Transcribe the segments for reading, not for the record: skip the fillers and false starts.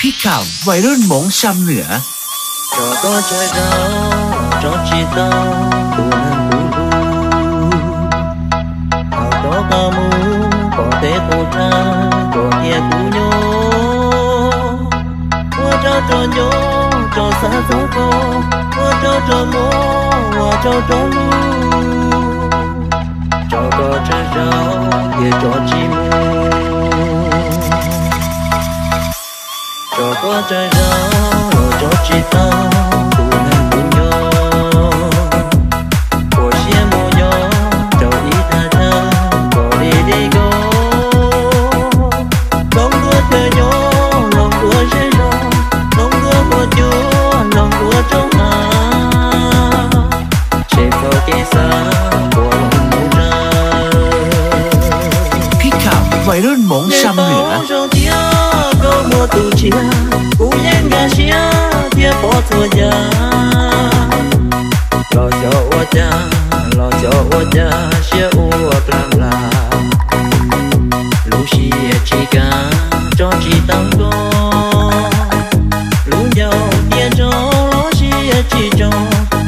พี่ข่าววัยรุ่นมงชำเหนือ cho có chơi đâu cho chỉ tao tu nên tu hào đó ca mu có thể tu ra có kia tu nhô qua cho nhô cho xa gió cô qua cho mô qua cho lu cho có chơi đâu kia cho chi mu cho có chơi đâu cho chỉ tao tu nên tu nhô của xe mô nhô cho ít ta ra có đi go lòng của thơ nhô lòng của xe nhô lòng của một chúa lòng của trong hà chạy vào cây xa của lòng mù ra พี่ข่าววัยรุ่นมงชำเหนือ có mùa tu chia cũng nhanh gà chia phía bỏ thua nhà lo cho ô cha chia u làm là lu xia chỉ cả cho chỉ tăng go lu giàu tiền cho lo xia chỉ cho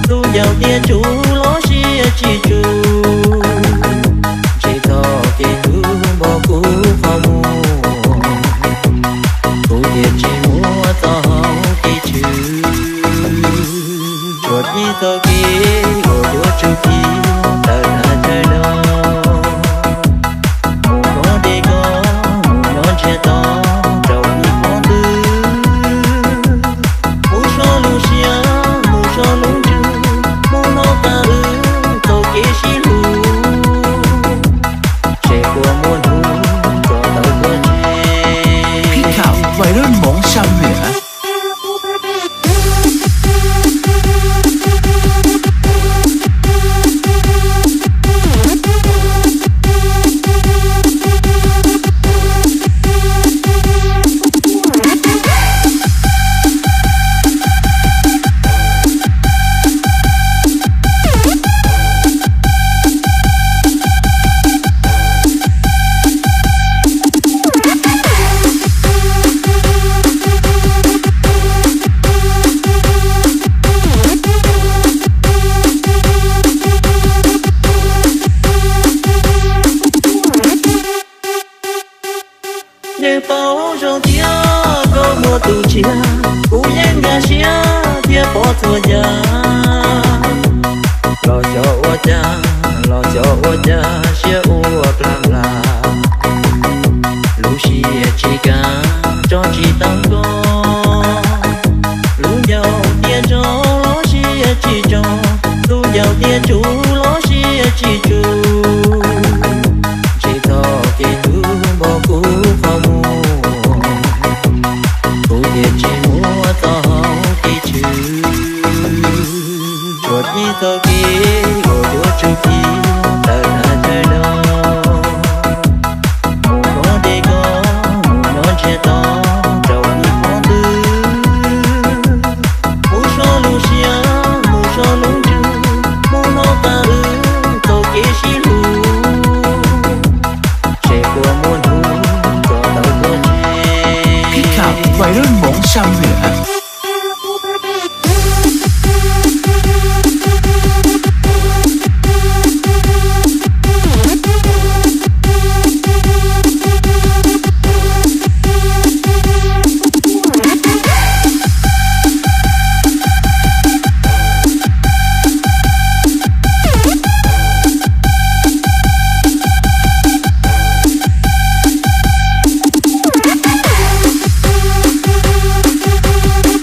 lu giàu tiền chú lo xia chỉ chú chỉ thọ cái thứ bỏ cũ vào mùa chỉ mua tao đi chữ chuột đi tao kia ngồi vô chú kia tao đã chơi đâu mù có đi có mù nó che to trâu đi con tư mù so lu xia mù so lu chữ mù nó ta tao kia xí lu trẻ của muôn hú cho tao có chê พี่ข่าววัยรุ่นมงชำเหนือ như bao rong tia có mùa tu chia cũng nhanh gà chia phía bỏ thua nhà lo cho ô cha chia u làm là lu xia chỉ cả cho chỉ tăng go lu giàu tiền cho lo xia chỉ cho lu giàu tiền chú lo xia chỉ chú chỉ thọ cái thứ bỏ cũ vào mùa cô tiền chỉ mua tao đi chữ chuột đi tao kia ngồi vô chú kia tao đã chơi đâu mù có đi có mù nó che to trâu đi con tư mù so lu xia mù so lu chữ mù nó ta tao kia xí lu trẻ của muôn hú cho tao có chê พี่ข่าววัยรุ่นมงชำเหนือ Hãy subscribe cho kênh Ghiền Mì Gõ để không bỏ lỡ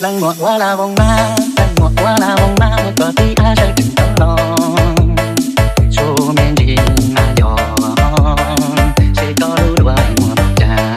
lăng ngọt quá là vòng ma, lăng ngọt quá là vòng ma, một cỏ tí ai sẽ từng tấm lòng, số men đi mà gió, sẽ có lũ đua mùa tràng.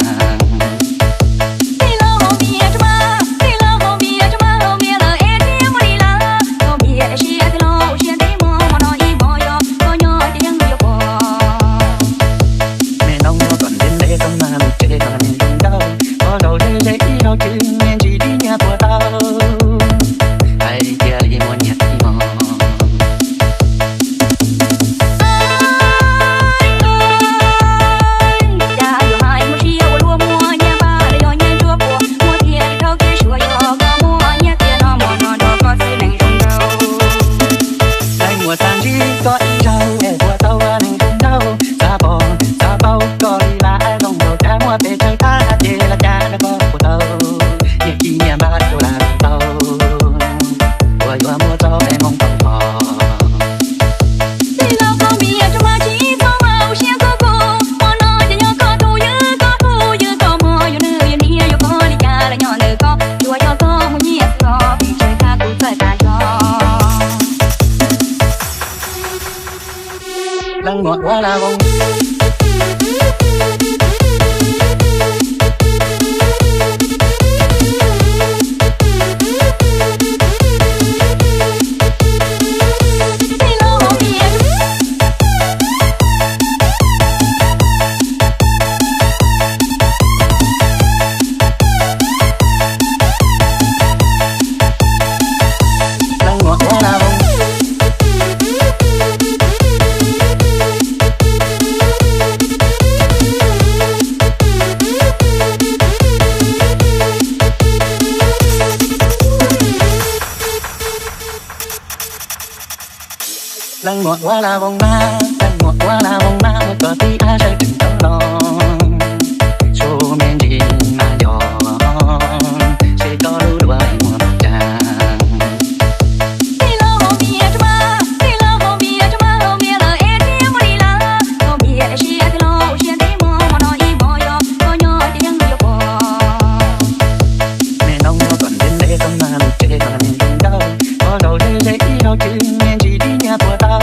Lăng ngọt quá là vòng lăng ngọt quá là vòng ma, lăng ngọt quá là vòng ma, một cỏ tí ai sẽ từng tấm lòng, số men đi mà gió, sẽ có lũ đua mùa tràng. Mẹ nông nó còn đến để không mà một chế còn không đâu, có đầu để để ý đâu chứ men chỉ đi nhà của tao.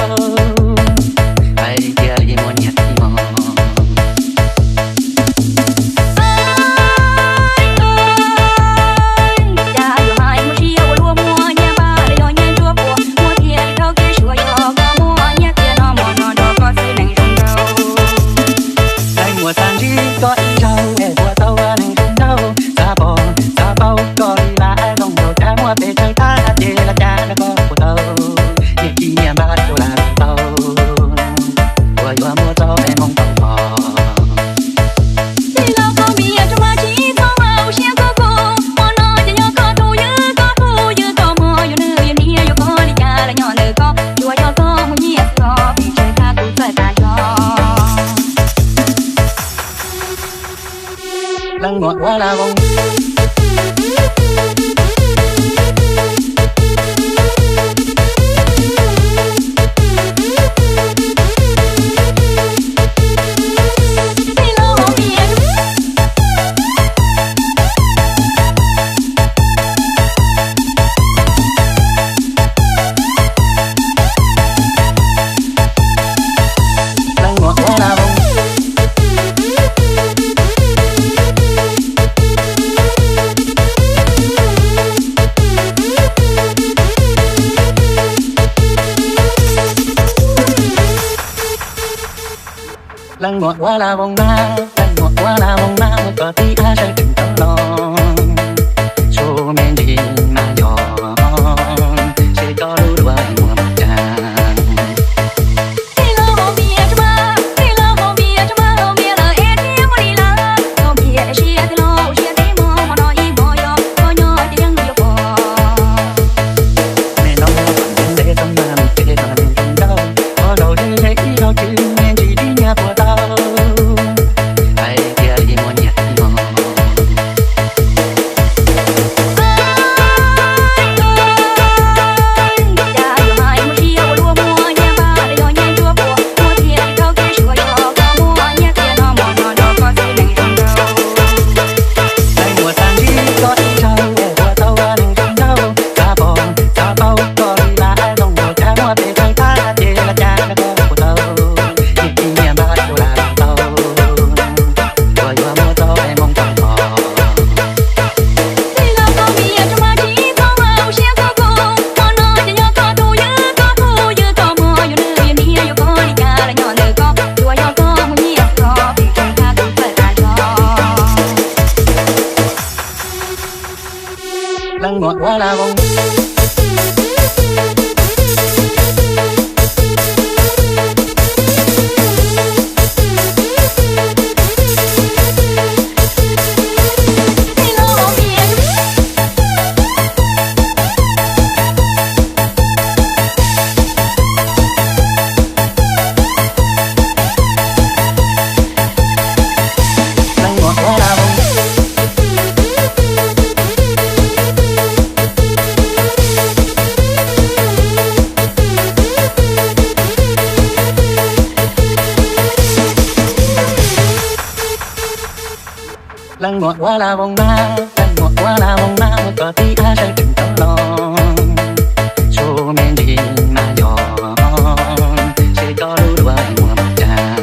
Lăng ngọt quá là vòng lăng ngọt quá là vòng ma, lăng ngọt quá là vòng ma, một cỏ tí ai sẽ từng tấm lòng, số men đi mà gió, sẽ có lũ đua mùa tràng. Mẹ nông nó còn đến để không mà một chế còn không đâu, có đầu để để ý đâu chứ men chỉ đi nhà của tao. Ai kia đi mua nhạc đi mò. ngọt quá là bông lăng ngọt quá là bông na lăng ngọt quá là bông na một cỏ tí ai say từng tấm lòng số men đi mà gió sẽ có lưu đua mùa mặt trăng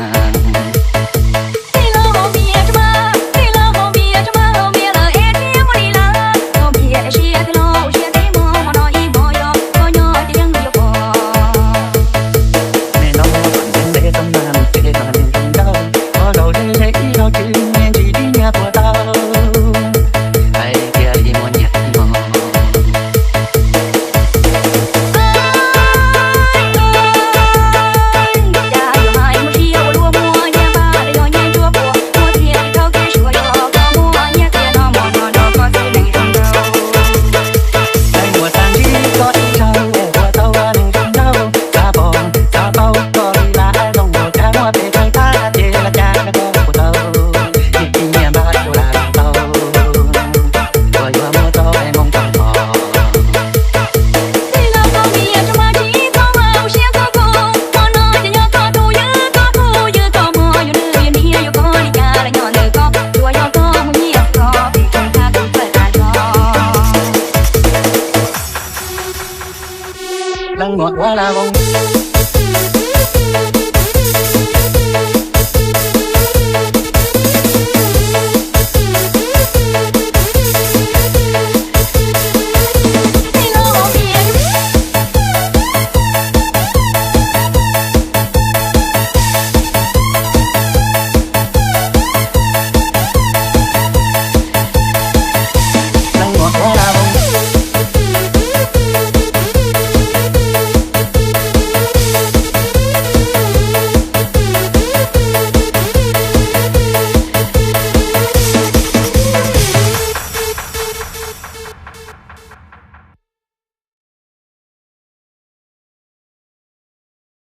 lăng ngọt quá là bông